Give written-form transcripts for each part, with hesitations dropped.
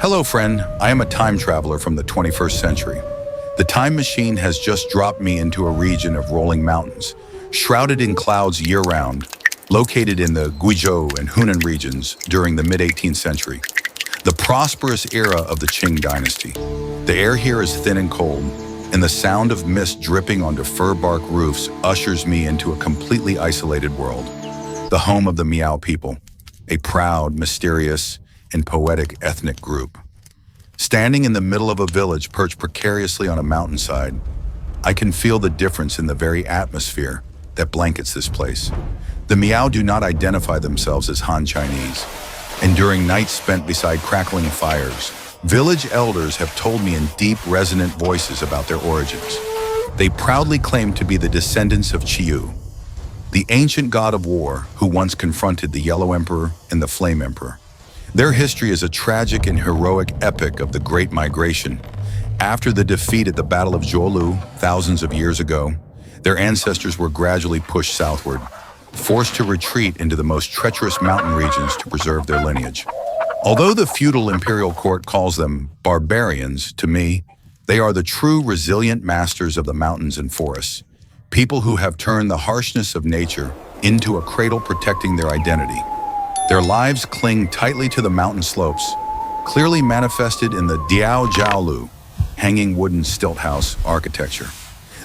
Hello, friend. I am a time traveler from the 21st century. The time machine has just dropped me into a region of rolling mountains, shrouded in clouds year-round, located in the Guizhou and Hunan regions during the mid-18th century, the prosperous era of the Qing dynasty. The air here is thin and cold, and the sound of mist dripping onto fir bark roofs ushers me into a completely isolated world, the home of the Miao people, a proud, mysterious, and poetic ethnic group. Standing in the middle of a village perched precariously on a mountainside, I can feel the difference in the very atmosphere that blankets this place. The Miao do not identify themselves as Han Chinese, and during nights spent beside crackling fires, village elders have told me in deep, resonant voices about their origins. They proudly claim to be the descendants of Qiu, the ancient god of war who once confronted the Yellow Emperor and the Flame Emperor. Their history is a tragic and heroic epic of the Great Migration. After the defeat at the Battle of Zhuolu thousands of years ago, their ancestors were gradually pushed southward, forced to retreat into the most treacherous mountain regions to preserve their lineage. Although the feudal imperial court calls them barbarians, to me, they are the true resilient masters of the mountains and forests, people who have turned the harshness of nature into a cradle protecting their identity. Their lives cling tightly to the mountain slopes, clearly manifested in the Diao Jiaolu, hanging wooden stilt house architecture.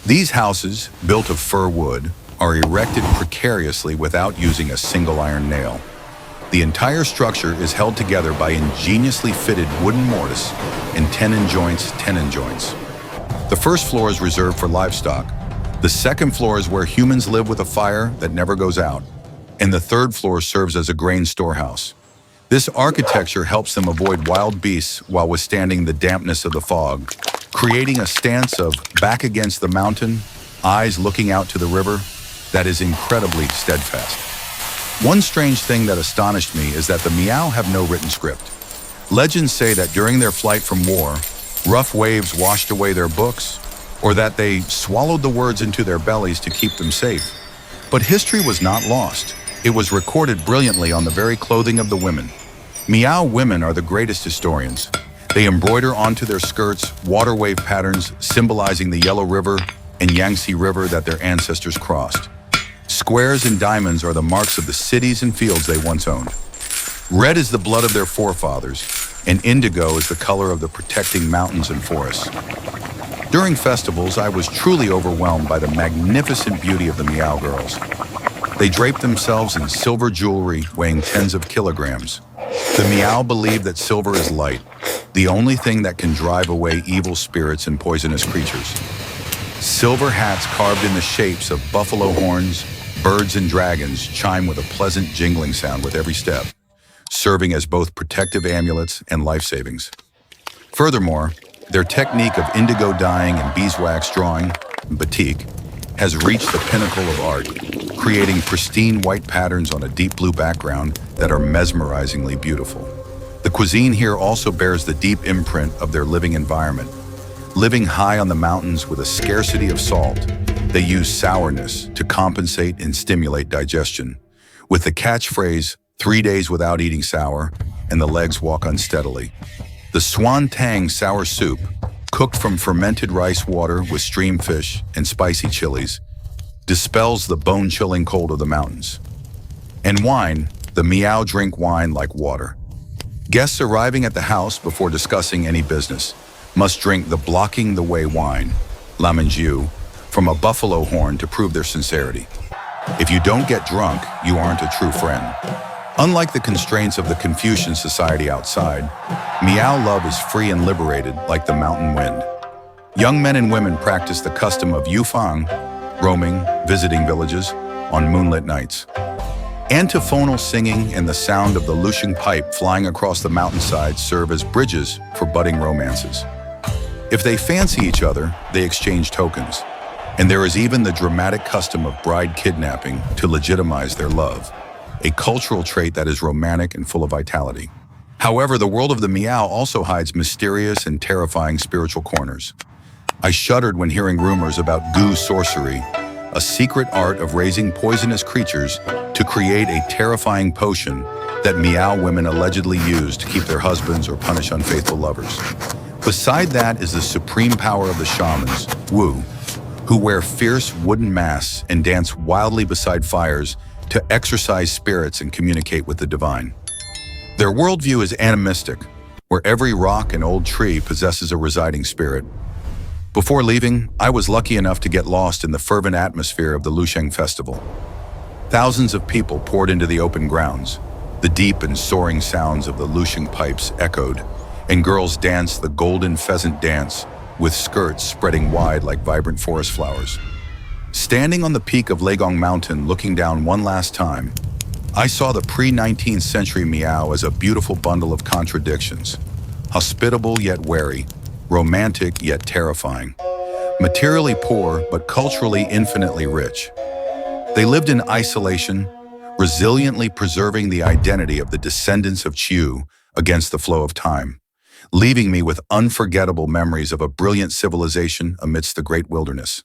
These houses, built of fir wood, are erected precariously without using a single iron nail. The entire structure is held together by ingeniously fitted wooden mortise and tenon joints. The first floor is reserved for livestock. The second floor is where humans live with a fire that never goes out. And the third floor serves as a grain storehouse. This architecture helps them avoid wild beasts while withstanding the dampness of the fog, creating a stance of back against the mountain, eyes looking out to the river, that is incredibly steadfast. One strange thing that astonished me is that the Miao have no written script. Legends say that during their flight from war, rough waves washed away their books, or that they swallowed the words into their bellies to keep them safe. But history was not lost. It was recorded brilliantly on the very clothing of the women. Miao women are the greatest historians. They embroider onto their skirts water wave patterns symbolizing the Yellow River and Yangtze River that their ancestors crossed. Squares and diamonds are the marks of the cities and fields they once owned. Red is the blood of their forefathers, and indigo is the color of the protecting mountains and forests. During festivals, I was truly overwhelmed by the magnificent beauty of the Miao girls. They drape themselves in silver jewelry weighing tens of kilograms. The Miao believe that silver is light, the only thing that can drive away evil spirits and poisonous creatures. Silver hats carved in the shapes of buffalo horns, birds and dragons chime with a pleasant jingling sound with every step, serving as both protective amulets and life savings. Furthermore, their technique of indigo dyeing and beeswax drawing, batik, has reached the pinnacle of art, creating pristine white patterns on a deep blue background that are mesmerizingly beautiful. The cuisine here also bears the deep imprint of their living environment. Living high on the mountains with a scarcity of salt, they use sourness to compensate and stimulate digestion, with the catchphrase, 3 days without eating sour, and the legs walk unsteadily. The swan tang sour soup, cooked from fermented rice water with stream fish and spicy chilies, dispels the bone-chilling cold of the mountains. And wine, the Miao drink wine like water. Guests arriving at the house before discussing any business must drink the blocking the way wine, lamanjiu, from a buffalo horn to prove their sincerity. If you don't get drunk, you aren't a true friend. Unlike the constraints of the Confucian society outside, Miao love is free and liberated like the mountain wind. Young men and women practice the custom of yufang, roaming, visiting villages, on moonlit nights. Antiphonal singing and the sound of the lushing pipe flying across the mountainside serve as bridges for budding romances. If they fancy each other, they exchange tokens. And there is even the dramatic custom of bride kidnapping to legitimize their love, a cultural trait that is romantic and full of vitality. However, the world of the Miao also hides mysterious and terrifying spiritual corners. I shuddered when hearing rumors about gu sorcery, a secret art of raising poisonous creatures to create a terrifying potion that Miao women allegedly use to keep their husbands or punish unfaithful lovers. Beside that is the supreme power of the shamans, Wu, who wear fierce wooden masks and dance wildly beside fires to exorcise spirits and communicate with the divine. Their worldview is animistic, where every rock and old tree possesses a residing spirit. Before leaving, I was lucky enough to get lost in the fervent atmosphere of the Lusheng festival. Thousands of people poured into the open grounds. The deep and soaring sounds of the Lusheng pipes echoed, and girls danced the golden pheasant dance with skirts spreading wide like vibrant forest flowers. Standing on the peak of Legong Mountain looking down one last time, I saw the pre-19th century Miao as a beautiful bundle of contradictions, hospitable yet wary, romantic yet terrifying, materially poor but culturally infinitely rich. They lived in isolation, resiliently preserving the identity of the descendants of Qiu against the flow of time, leaving me with unforgettable memories of a brilliant civilization amidst the great wilderness.